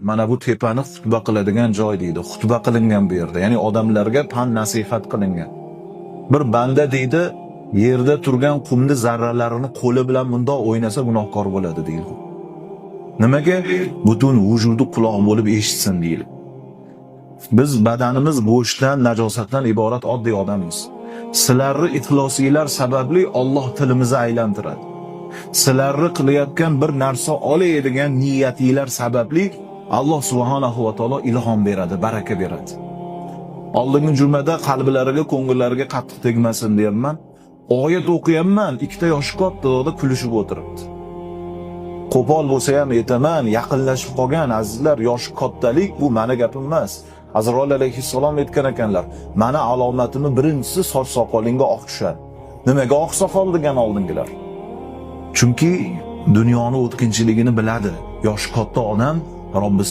mana bu tepani xutba qiladigan joy deydi. Xutba qilingan bu yerda. Ya'ni odamlarga pand nasihat qilingan. Bir banda deydi, yerda turgan qumni zarralarini qo'li bilan bundoq o'ynasa gunohkor bo'ladi deydi. Nimaga? Butun vujudi quloq bo'lib eshitsin deydi. Biz badanimiz go'shtdan, najosatdan iborat oddiy odammiz. Sizlarni ixlosinglar sababli Alloh tilimizni aylantiradi. Sizlarni qilayotgan bir narsa oladigan niyatinglar sababli Alloh subhanahu va taolo ilhom beradi, baraka beradi. Oldingi jumada qalblariga, ko'ngillariga qattiq tegmasin deyapman. Oyat o'qiyapman, ikkita yoshi kattalarda kulishib o'tiribdi. Qo'pol bo'lsa ham aytaman, yaqinlashib qolgan azizlar, yoshi kattalik bu meni gapim emas. Azroil alayhissalom aytgan ekanlar, mana alomatini birinchisi soch soqolingga oq tushadi. Nimaga oq soqol degan oldingilar? Chunki dunyoni o'tkinchiligini biladi. Yoshi katta odam Robbisi